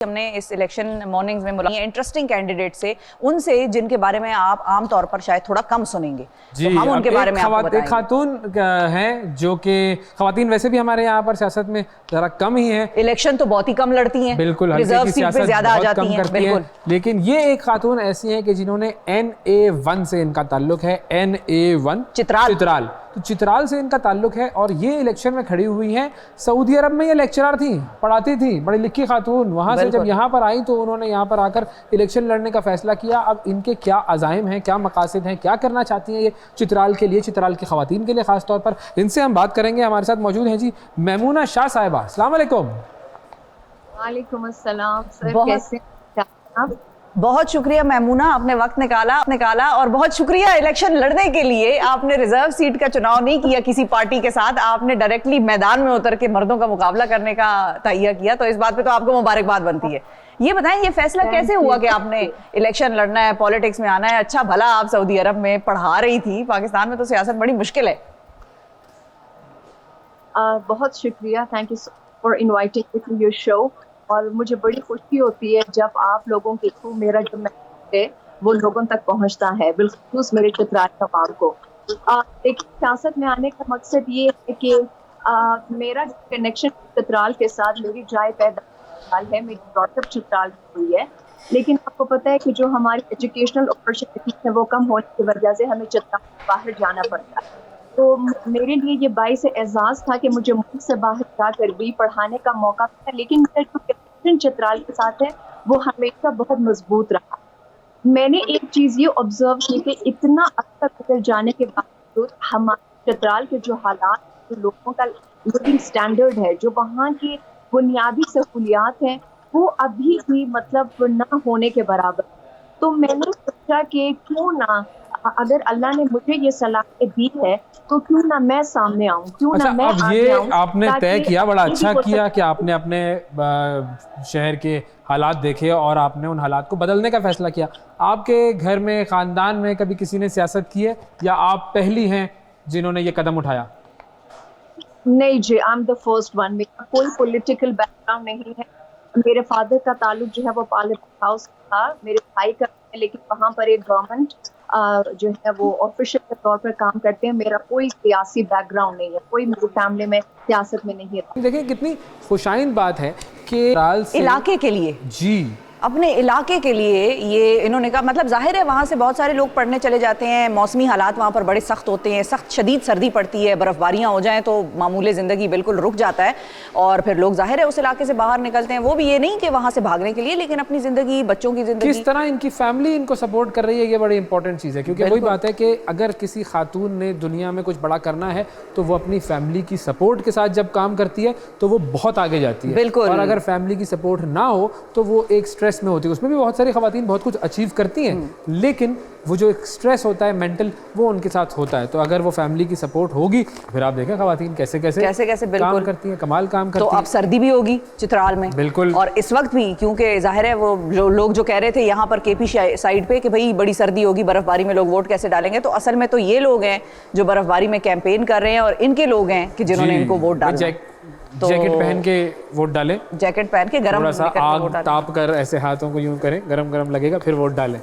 हमने इस election mornings में मुलाकात इंटरेस्टिंग कैंडिडेट से, उनसे जिनके बारे में आप आमतौर पर शायद थोड़ा कम सुनेंगे, जी, तो हम उनके बारे में आपको बताएंगे। एक खातून हैं जो कि खवातीन वैसे भी हमारे यहाँ पर सियासत में जरा कम ही है, इलेक्शन तो बहुत ही कम लड़ती हैं, बिल्कुल रिजर्व सीट पे ज्यादा आ जाती हैं, बिल्कुल। लेकिन ये एक खातून ऐसी हैं कि जिन्होंने NA1 से इनका ताल्लुक है, NA1 चित्राल, तो चित्राल से इनका ताल्लुक है और ये इलेक्शन में खड़ी हुई हैं। सऊदी अरब में ये लेक्चरर थी, पढ़ाती थी, बड़ी लिखी खातून, वहाँ से जब यहाँ पर आई तो उन्होंने यहाँ पर आकर इलेक्शन लड़ने का फैसला किया। अब इनके क्या अज़ाइम हैं, क्या मकासद हैं, क्या करना चाहती हैं ये चित्राल के लिए, चित्राल की ख़वातीन के लिए ख़ास तौर पर, इनसे हम बात करेंगे। हमारे साथ मौजूद हैं जी मैमूना शाह साहिबा। अस्सलाम वालेकुम। वालेकुम अस्सलाम सर, कैसे हैं आप? बहुत शुक्रिया मैमूना, आपने वक्त निकाला और बहुत शुक्रिया इलेक्शन लड़ने के लिए। आपने रिजर्व सीट का चुनाव नहीं किया किसी पार्टी के साथ, आपने डायरेक्टली मैदान में उतर के मर्दों का मुकाबला करने का तैयार किया, तो इस बात पे तो आपको मुबारकबाद बनती है। ये बताएं, ये फैसला कैसे हुआ कि आपने इलेक्शन लड़ना है, पॉलिटिक्स में आना है? अच्छा भला आप सऊदी अरब में पढ़ा रही थी, पाकिस्तान में तो सियासत बड़ी मुश्किल है। बहुत शुक्रिया, thank you for inviting me to your show. और मुझे बड़ी खुशी होती है जब आप लोगों के थ्रू मेरा जो मैसेज है वो लोगों तक पहुंचता है, बिल्कुल मेरे चित्राल कबाब को। लेकिन सियासत में आने का मकसद ये है कि मेरा कनेक्शन चित्राल के साथ, मेरी जाए पैदा है, मेरी डॉटर चित्राल हुई है, लेकिन आपको पता है कि जो हमारी एजुकेशनल अपॉर्चुनिटी है वो कम होने की वजह से हमें चित्राल बाहर जाना पड़ता है। तो मेरे लिए ये बाइस एजाज़ था कि मुझे मुल्क से बाहर जाकर भी पढ़ाने का मौका मिला, लेकिन मेरा जो कनेक्शन चित्राल के साथ है वो हमेशा बहुत मजबूत रहा। मैंने एक चीज़ ये ऑब्जर्व की कि इतना अच्छा गुजर जाने के बावजूद हमारे चित्राल के जो हालात, जो लोगों का लिविंग स्टैंडर्ड है, जो वहाँ की बुनियादी सहूलियात हैं, वो अभी भी मतलब ना होने के बराबर। तो मैंने सोचा कि क्यों ना, अगर अल्लाह ने मुझे ये सलाह दी है तो क्यों ना मैं सामने आऊं, क्यों ना मैं अब ये आपने तय किया, बड़ा अच्छा किया कि आपने अपने शहर के हालात देखे और आपने उन हालात को बदलने का फैसला किया। आपके घर में, ख़ानदान में कभी किसी ने सियासत की है या आप पहली हैं जिन्होंने ये कदम उठाया? नहीं जी, I am the first one. मेरा कोई पॉलिटिकल बैकग्राउंड नहीं है। मेरे फादर का ताल्लुक जो है वो पार्लियामेंट हाउस था, मेरे भाई का, लेकिन वहाँ पर एक गवर्नमेंट जो है वो ऑफिशियल के तौर पर काम करते हैं। मेरा कोई सियासी बैकग्राउंड नहीं है, कोई मेरी फैमिली में सियासत में नहीं है। देखिए कितनी खुशाइन बात है कि इलाके के लिए, जी अपने इलाके के लिए ये इन्होंने कहा। मतलब जाहिर है वहाँ से बहुत सारे लोग पढ़ने चले जाते हैं, मौसमी हालात वहाँ पर बड़े सख्त होते हैं, सख्त शदीद सर्दी पड़ती है, बर्फ़बारियाँ हो जाएं तो मामूले ज़िंदगी बिल्कुल रुक जाता है और फिर लोग जाहिर है उस इलाके से बाहर निकलते हैं। वो भी ये नहीं कि वहाँ से भागने के लिए, लेकिन अपनी ज़िंदगी, बच्चों की ज़िंदगी, किस तरह इनकी फैमिली इनको सपोर्ट कर रही है, ये बड़ी इंपॉर्टेंट चीज़ है। क्योंकि वही बात है कि अगर किसी खातून ने दुनिया में कुछ बड़ा करना है तो वो अपनी फैमिली की सपोर्ट के साथ जब काम करती है तो वो बहुत आगे जाती है। बिल्कुल। और अगर फैमिली की सपोर्ट ना हो तो वो एक स्ट्रेस में होती है। उसमें भी बहुत सारी खवातीन बहुत कुछ अचीव करती हैं, लेकिन वो जो एक स्ट्रेस होता है मेंटल, वो उनके साथ होता है। तो अगर वो फैमिली की सपोर्ट होगी फिर आप देखें खवातीन कैसे काम करती हैं, कमाल काम करती हैं। तो अब सर्दी भी होगी चित्राल में, बिल्कुल। और इस वक्त भी, क्योंकि जाहिर है वो जो लोग जो कह रहे थे यहाँ पर केपी साइड पे कि भाई बड़ी सर्दी होगी, बर्फबारी में लोग वोट कैसे डालेंगे, तो असल में तो ये लोग हैं जो बर्फबारी में कैंपेन कर रहे हैं और इनके लोग हैं कि जिन्होंने इनको वोट डाला। तो जैकेट पहन के वोट डालें, जैकेट पहन के गरम थोड़ा सा आग ताप कर ऐसे हाथों को यूं करें, गरम गरम लगेगा, फिर वोट डालें।